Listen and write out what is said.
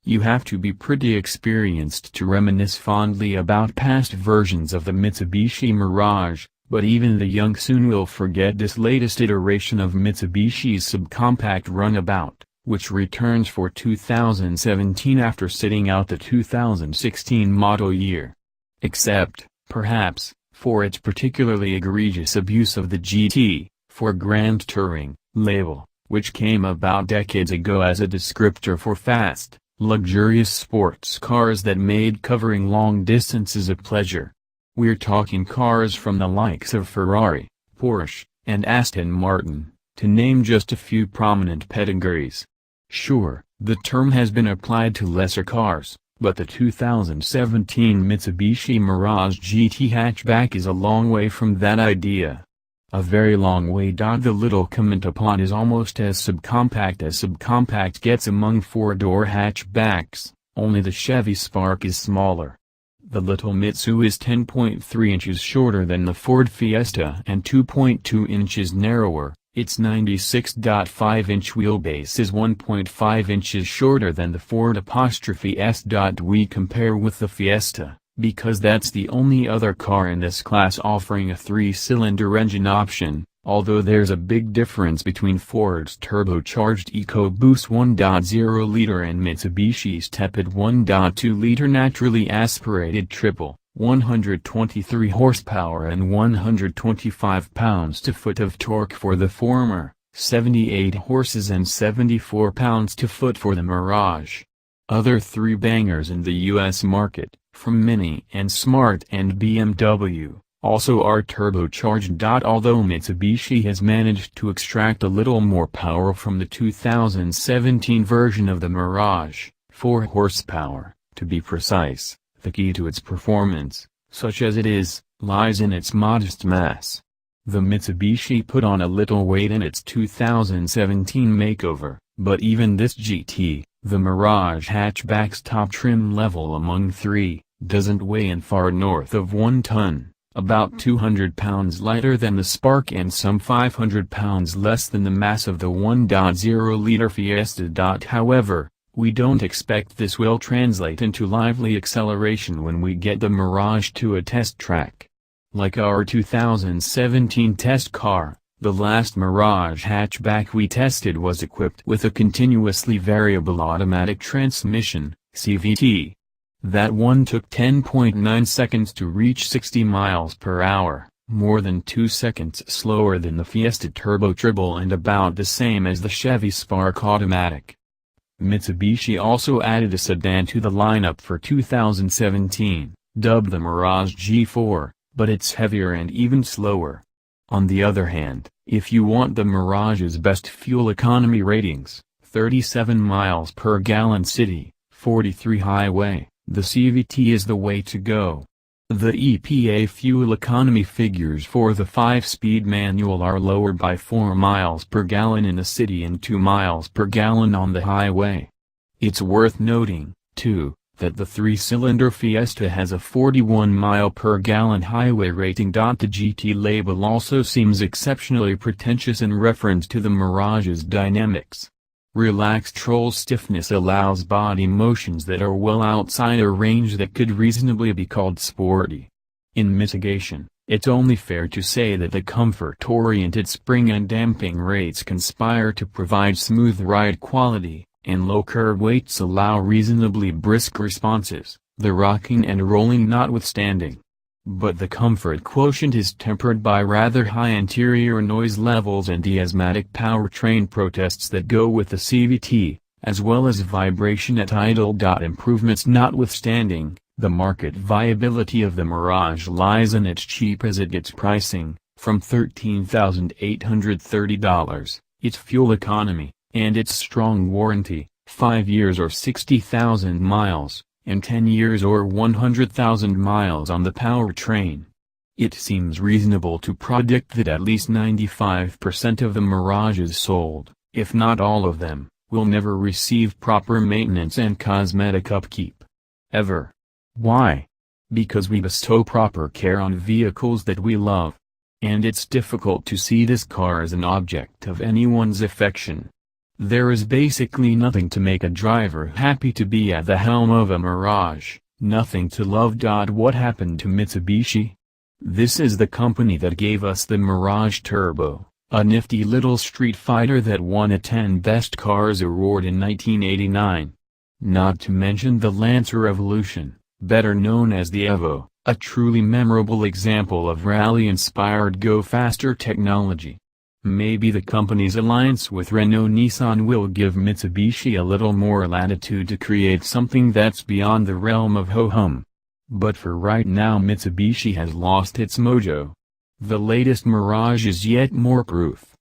You have to be pretty experienced to reminisce fondly about past versions of the Mitsubishi Mirage, but even the young soon will forget this latest iteration of Mitsubishi's subcompact runabout, which returns for 2017 after sitting out the 2016 model year. Except, perhaps, for its particularly egregious abuse of the GT, for Grand Touring, label, which came about decades ago as a descriptor for fast, luxurious sports cars that made covering long distances a pleasure. We're talking cars from the likes of Ferrari, Porsche, and Aston Martin, to name just a few prominent pedigrees. Sure, the term has been applied to lesser cars, but the 2017 Mitsubishi Mirage GT hatchback is a long way from that idea. A very long way. The little commut-a-pod is almost as subcompact gets among four-door hatchbacks, only the Chevy Spark is smaller. The little Mitsu is 10.3 inches shorter than the Ford Fiesta and 2.2 inches narrower. Its 96.5-inch wheelbase is 1.5 inches shorter than the Ford''S. We compare with the Fiesta, because that's the only other car in this class offering a 3-cylinder engine option, although there's a big difference between Ford's turbocharged EcoBoost 1.0-liter and Mitsubishi's tepid 1.2-liter naturally aspirated triple, 123 horsepower and 125 pounds-to-foot of torque for the former, 78 horses and 74 pounds-to-foot for the Mirage. Other three bangers in the US market, from Mini and Smart and BMW, also are turbocharged. Although Mitsubishi has managed to extract a little more power from the 2017 version of the Mirage, 4 horsepower, to be precise, the key to its performance, such as it is, lies in its modest mass. The Mitsubishi put on a little weight in its 2017 makeover, but even this GT, the Mirage hatchback's top trim level among three, doesn't weigh in far north of 1 ton, about 200 pounds lighter than the Spark and some 500 pounds less than the mass of the 1.0-liter Fiesta. However, we don't expect this will translate into lively acceleration when we get the Mirage to a test track. Like our 2017 test car, the last Mirage hatchback we tested was equipped with a continuously variable automatic transmission, CVT. That one took 10.9 seconds to reach 60 miles per hour, more than 2 seconds slower than the Fiesta Turbo Triple and about the same as the Chevy Spark automatic. Mitsubishi also added a sedan to the lineup for 2017, dubbed the Mirage G4, but it's heavier and even slower. On the other hand, if you want the Mirage's best fuel economy ratings, 37 miles per gallon city, 43 highway, the CVT is the way to go. The EPA fuel economy figures for the 5-speed manual are lower by 4 miles per gallon in the city and 2 miles per gallon on the highway. It's worth noting, too, that the 3-cylinder Fiesta has a 41 mile per gallon highway rating. The GT label also seems exceptionally pretentious in reference to the Mirage's dynamics. Relaxed roll stiffness allows body motions that are well outside a range that could reasonably be called sporty. In mitigation, it's only fair to say that the comfort-oriented spring and damping rates conspire to provide smooth ride quality, and low curb weights allow reasonably brisk responses, the rocking and rolling notwithstanding. But the comfort quotient is tempered by rather high interior noise levels and the asthmatic powertrain protests that go with the CVT, as well as vibration at idle.Improvements notwithstanding. The market viability of the Mirage lies in its cheap as it gets pricing, from $13,830, its fuel economy, and its strong warranty, 5 years or 60,000 miles. And 10 years or 100,000 miles on the powertrain. It seems reasonable to predict that at least 95% of the Mirages sold, if not all of them, will never receive proper maintenance and cosmetic upkeep. Ever. Why? Because we bestow proper care on vehicles that we love. And it's difficult to see this car as an object of anyone's affection. There is basically nothing to make a driver happy to be at the helm of a Mirage, nothing to love. What happened to Mitsubishi? This is the company that gave us the Mirage Turbo, a nifty little street fighter that won a 10 Best Cars award in 1989. Not to mention the Lancer Evolution, better known as the Evo, a truly memorable example of rally-inspired go-faster technology. Maybe the company's alliance with Renault-Nissan will give Mitsubishi a little more latitude to create something that's beyond the realm of ho-hum. But for right now Mitsubishi has lost its mojo. The latest Mirage is yet more proof.